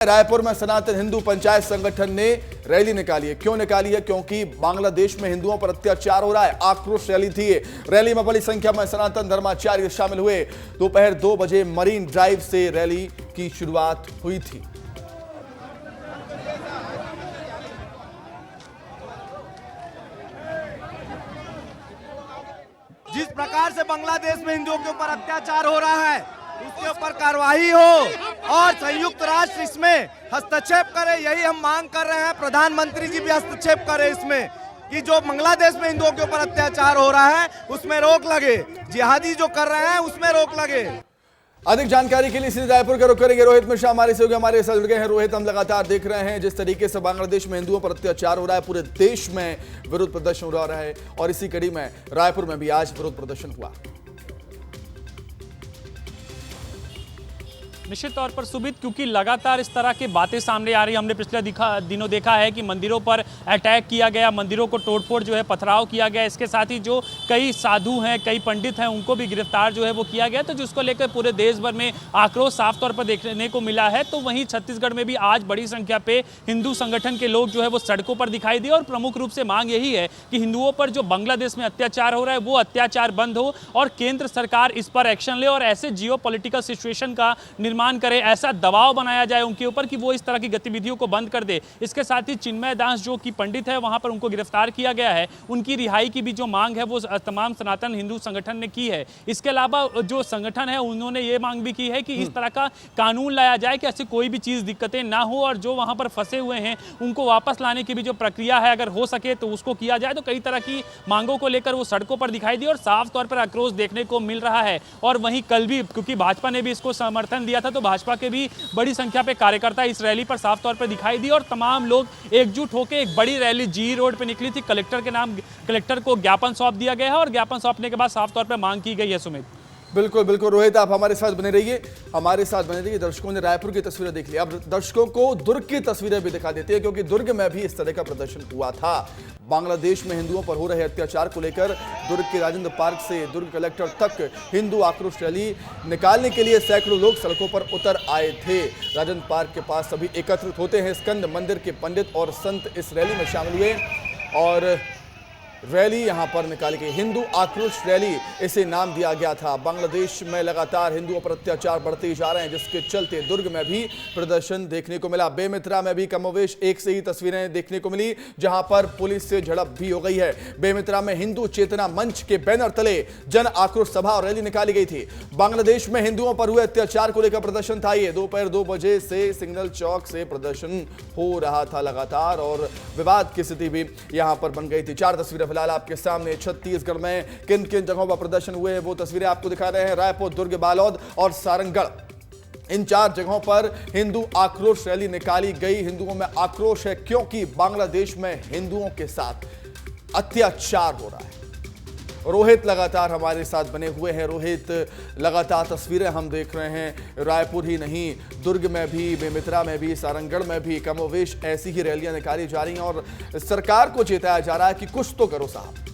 रायपुर में सनातन हिंदू पंचायत संगठन ने रैली निकाली है। क्यों निकाली है? क्योंकि बांग्लादेश में हिंदुओं पर अत्याचार हो रहा है। आक्रोश रैली थी। रैली में बड़ी संख्या में सनातन धर्माचार्य शामिल हुए। दोपहर 2 बजे मरीन ड्राइव से रैली की शुरुआत हुई थी। जिस प्रकार से बांग्लादेश में हिंदुओं के ऊपर अत्याचार हो रहा है, उसके ऊपर कार्रवाई हो और संयुक्त राष्ट्र इसमें हस्तक्षेप करे, यही हम मांग कर रहे हैं। प्रधानमंत्री जी भी हस्तक्षेप करें इसमें कि जो बांग्लादेश में हिंदुओं के ऊपर अत्याचार हो रहा है उसमें रोक लगे, जिहादी जो कर रहे हैं उसमें रोक लगे। अधिक जानकारी के लिए सीधे रायपुर का रुख करेंगे। रोहित मिश्रा हमारे सहयोगी हमारे साथ जुड़ गए हैं। रोहित, हम लगातार देख रहे हैं जिस तरीके से बांग्लादेश में हिंदुओं पर अत्याचार हो रहा है, पूरे देश में विरोध प्रदर्शन हो रहा है और इसी कड़ी में रायपुर में भी आज विरोध प्रदर्शन हुआ। निश्चित तौर पर सुमित, क्योंकि लगातार इस तरह की बातें सामने आ रही। हमने पिछले दिनों देखा है कि मंदिरों पर अटैक किया गया, मंदिरों को तोड़फोड़ जो है पथराव किया गया। इसके साथ ही जो कई साधु हैं, कई पंडित हैं, उनको भी गिरफ्तार जो है वो किया गया। तो जिसको लेकर पूरे देश भर में आक्रोश साफ तौर पर देखने को मिला है। तो वहीं छत्तीसगढ़ में भी आज बड़ी संख्या पे हिंदू संगठन के लोग जो है वो सड़कों पर दिखाई दिए और प्रमुख रूप से मांग यही है कि हिंदुओं पर जो बांग्लादेश में अत्याचार हो रहा है वो अत्याचार बंद हो और केंद्र सरकार इस पर एक्शन ले और ऐसे जियो पॉलिटिकल सिचुएशन का निर्माण करे, ऐसा दबाव बनाया जाए उनके ऊपर कि वो इस तरह की गतिविधियों को बंद कर दे। इसके साथ ही चिन्मय दास जो कि पंडित है, वहां पर उनको गिरफ्तार किया गया है, उनकी रिहाई की भी जो मांग है वो तमाम सनातन हिंदू संगठन ने की है। इसके अलावा जो संगठन है उन्होंने ये मांग भी की है कि इस तरह का कानून लाया जाए कि ऐसी कोई भी चीज दिक्कतें ना हो और जो वहां पर फंसे हुए हैं उनको वापस लाने की भी जो प्रक्रिया है अगर हो सके तो उसको किया जाए। तो कई तरह की मांगों को लेकर वो सड़कों पर दिखाई दी और साफ तौर पर आक्रोश देखने को मिल रहा है। और वहीं कल भी, क्योंकि भाजपा ने भी इसको समर्थन दिया था, तो भाजपा के भी बड़ी संख्या पे कार्यकर्ता इस रैली पर साफ तौर पर दिखाई दी और तमाम लोग एकजुट होकर एक बड़ी रैली जी रोड पे निकली थी। कलेक्टर को ज्ञापन सौंप दिया गया है और ज्ञापन सौंपने के बाद साफ तौर पर मांग की गई है। सुमित, बिल्कुल बिल्कुल रोहित, आप हमारे साथ बने रहिए। दर्शकों ने रायपुर की तस्वीरें देख ली, अब दर्शकों को दुर्ग की तस्वीरें भी दिखा देती है, क्योंकि दुर्ग में भी इस तरह का प्रदर्शन हुआ था। बांग्लादेश में हिंदुओं पर हो रहे अत्याचार को लेकर दुर्ग के राजेंद्र पार्क से दुर्ग कलेक्टर तक हिंदू आक्रोश रैली निकालने के लिए सैकड़ों लोग सड़कों पर उतर आए थे। राजेंद्र पार्क के पास सभी एकत्रित होते हैं। स्कंद मंदिर के पंडित और संत इस रैली में शामिल हुए और रैली यहां पर निकाली गई। हिंदू आक्रोश रैली इसे नाम दिया गया था। बांग्लादेश में लगातार हिंदुओं पर अत्याचार बढ़ते जा रहे हैं, जिसके चलते दुर्ग में भी प्रदर्शन देखने को मिला। बेमित्रा में भी कमोवेश एक से ही तस्वीरें देखने को मिली, जहां पर पुलिस से झड़प भी हो गई है। बेमित्रा में हिंदू चेतना मंच के बैनर तले जन आक्रोश सभा और रैली निकाली गई थी। बांग्लादेश में हिंदुओं पर हुए अत्याचार को लेकर प्रदर्शन था। ये दोपहर 2 बजे से सिग्नल चौक से प्रदर्शन हो रहा था लगातार और विवाद की स्थिति भी यहां पर बन गई थी। 4 तस्वीरें फिलहाल आपके सामने। छत्तीसगढ़ में किन किन जगहों पर प्रदर्शन हुए वो तस्वीरें आपको दिखा रहे हैं। रायपुर, दुर्ग, बालोद और सारंगढ़, इन 4 जगहों पर हिंदू आक्रोश रैली निकाली गई। हिंदुओं में आक्रोश है क्योंकि बांग्लादेश में हिंदुओं के साथ अत्याचार हो रहा है। रोहित लगातार हमारे साथ बने हुए हैं। रोहित, लगातार तस्वीरें हम देख रहे हैं। रायपुर ही नहीं, दुर्ग में भी, बेमित्रा में भी, सारंगढ़ में भी कमोवेश ऐसी ही रैलियां निकाली जा रही हैं और सरकार को चेताया जा रहा है कि कुछ तो करो साहब।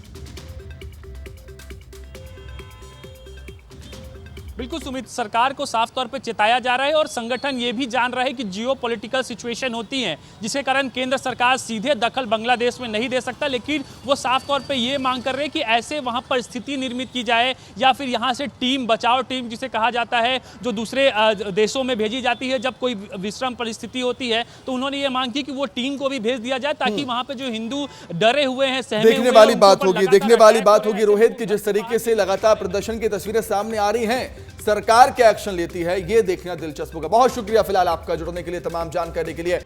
बिल्कुल सुमित, सरकार को साफ तौर पर चेताया जा रहा है और संगठन ये भी जान रहा है कि जियो पॉलिटिकल सिचुएशन होती है, जिसके कारण केंद्र सरकार सीधे दखल बांग्लादेश में नहीं दे सकता। लेकिन वो साफ तौर पे ये मांग कर रहे हैं कि ऐसे वहाँ पर स्थिति निर्मित की जाए या फिर यहाँ से टीम, बचाव टीम जिसे कहा जाता है, जो दूसरे देशों में भेजी जाती है जब कोई विषम परिस्थिति होती है, तो उन्होंने ये मांग की कि वो टीम को भी भेज दिया जाए ताकि वहाँ पे जो हिंदू डरे हुए हैं, सहमे हुए हैं, देखने वाली बात होगी रोहित की जिस तरीके से लगातार प्रदर्शन की तस्वीरें सामने आ रही हैं, सरकार क्या एक्शन लेती है ये देखना दिलचस्प होगा। बहुत शुक्रिया फिलहाल आपका जुड़ने के लिए, तमाम जानकारी के लिए।